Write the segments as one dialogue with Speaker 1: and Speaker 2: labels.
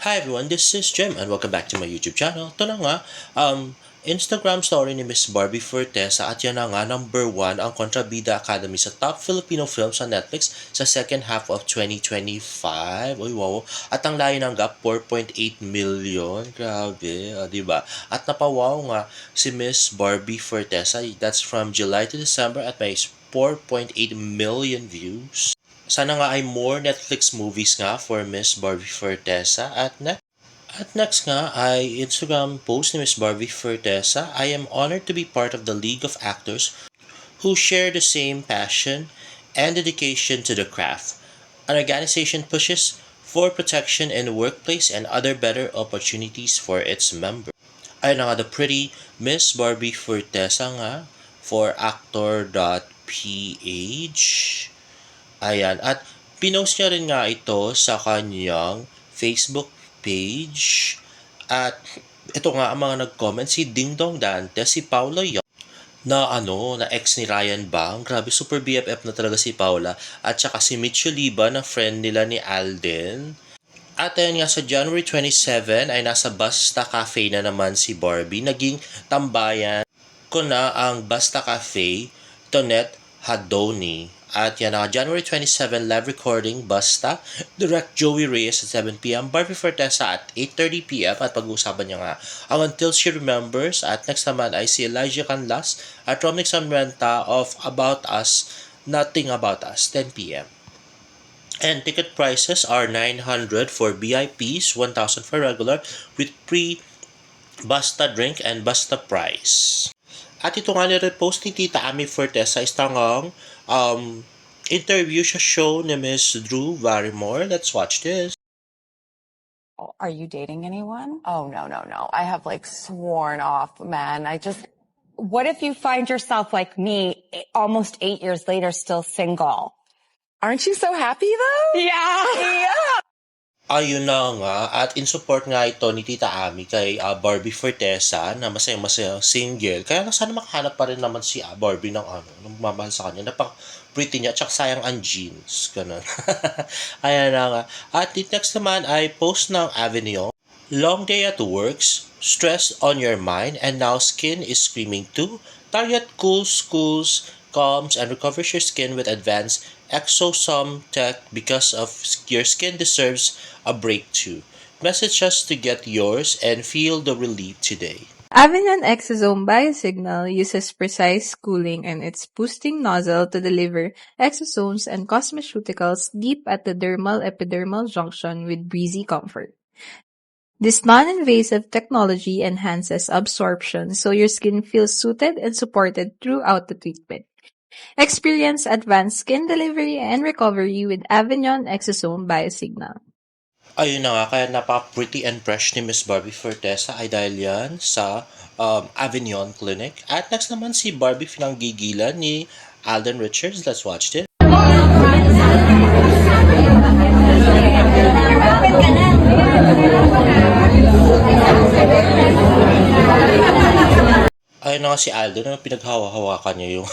Speaker 1: Hi everyone, this is Jim and welcome back to my YouTube channel. Ito na nga, Instagram story ni Miss Barbie Fortesa at yan na nga, number 1 ang Kontrabida Academy sa top Filipino film sa Netflix sa second half of 2025. Uy, wow. At ang layo ng gap, 4.8 million. Grabe, diba? At napawaw nga si Miss Barbie Fortesa. That's from July to December at may 4.8 million views. Sana nga ay more Netflix movies nga for Miss Barbie Fortesa. At next nga ay Instagram post ni Miss Barbie Fortesa. I am honored to be part of the League of Actors who share the same passion and dedication to the craft. An organization pushes for protection in the workplace and other better opportunities for its members. Ay na nga, the pretty Miss Barbie Fortesa nga for actor.ph. Ayan, at pinost niya rin nga ito sa kanyang Facebook page. At ito nga ang mga nag-comment, si Ding Dong Dante, si Paula Young, na ex ni Ryan Bang. Grabe, super BFF na talaga si Paula. At saka si Mitch Oliva, na friend nila ni Alden. At ayun nga, sa January 27 ay nasa Basta Cafe na naman si Barbie. Naging tambayan ko na ang Basta Cafe, Tonet Hadoni. At yan na, January 27, live recording, Basta, direct Joey Reyes at 7pm, Barbie Fortesa at 8:30pm, at pag-uusapan niya nga ang Until She Remembers. At next naman ay si Elijah Canlas at Romnick Sanrenta of About Us, Nothing About Us, 10pm. And ticket prices are 900 for VIPs, 1,000 for regular, with pre-Basta drink and Basta price. At ito nga nirepost ni Tita Ami Fortesa is tangang interview sa show ni Miss Drew Barrymore. Let's watch this.
Speaker 2: Are you dating anyone? Oh, no. I have sworn off, man. What if you find yourself like me, almost 8 years later, still single?
Speaker 3: Aren't you so happy though?
Speaker 2: Yeah.
Speaker 1: Ayun na nga, at in support nga ito ni Tita Ami kay Barbie Fortesa na masaya-masaya single. Kaya sana makahanap pa rin naman si Barbie ng mamahal sa kanya. Napaka-pretty niya, tsaka sayang ang jeans. Ganun. Ayan na nga. At next naman ay post ng Avenue. Long day at works, stress on your mind, and now skin is screaming too. Target cools, schools, calms, and recovers your skin with advanced exosome tech because of your skin deserves a break too. Message us to get yours and feel the relief today.
Speaker 4: Avenon Exosome Biosignal uses precise cooling in its boosting nozzle to deliver exosomes and cosmeceuticals deep at the dermal-epidermal junction with breezy comfort. This non-invasive technology enhances absorption so your skin feels suited and supported throughout the treatment. Experience advanced skin delivery and recovery with Avignon Exosome Biosignal.
Speaker 1: Ayun na nga, kaya napaka-pretty and fresh ni Miss Barbie Fortesa ay dahil yan sa Avignon Clinic. At next naman si Barbie pinanggigilan ni Alden Richards. Let's watch this. Ayun na nga si Alden na pinaghawa-hawakan niya yung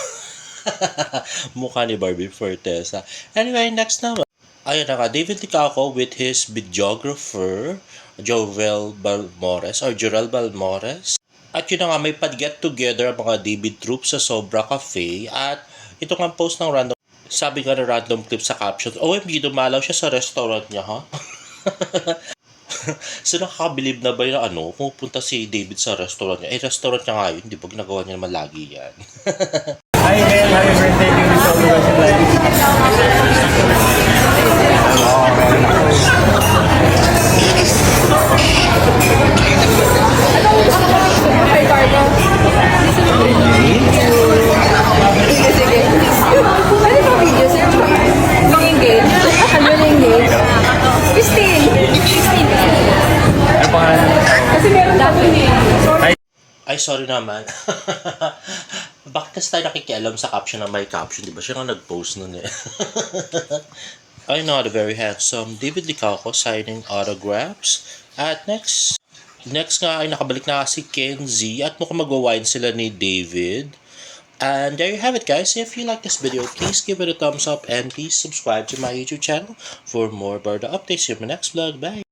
Speaker 1: mukha ni Barbie Fortesa. Anyway, next naman. Ayun na nga, David Licaco with his videographer, Jorel Balmores. At yun na nga, may pag-get together ang mga David Troop sa Sobra Cafe. At ito nga post ng random, sabi nga na random clip sa caption, OMG, dumalaw siya sa restaurant niya, ha? So nakakabilib na ba yun pupunta si David sa restaurant niya? Restaurant niya nga yun, di ba ginagawa niya naman lagi yan?
Speaker 5: Hi, Ben. Happy birthday to you.
Speaker 3: Hi, Carlo. Sige. Pwede pa video, sir? Will you engage? Will you engage? Christine.
Speaker 5: Ano pangalan?
Speaker 3: Kasi meron dati eh.
Speaker 1: Ay, sorry naman. Bakit kasi tayo nakikialam sa caption na may caption? Di ba siya nga nag-post nun eh. I know, the very handsome David Licaco signing autographs. At next nga ay nakabalik na si Kenzie at mukhang magwa-wine sila ni David. And there you have it, guys. If you like this video, please give it a thumbs up and please subscribe to my YouTube channel for more Barda updates. See you in my next vlog. Bye!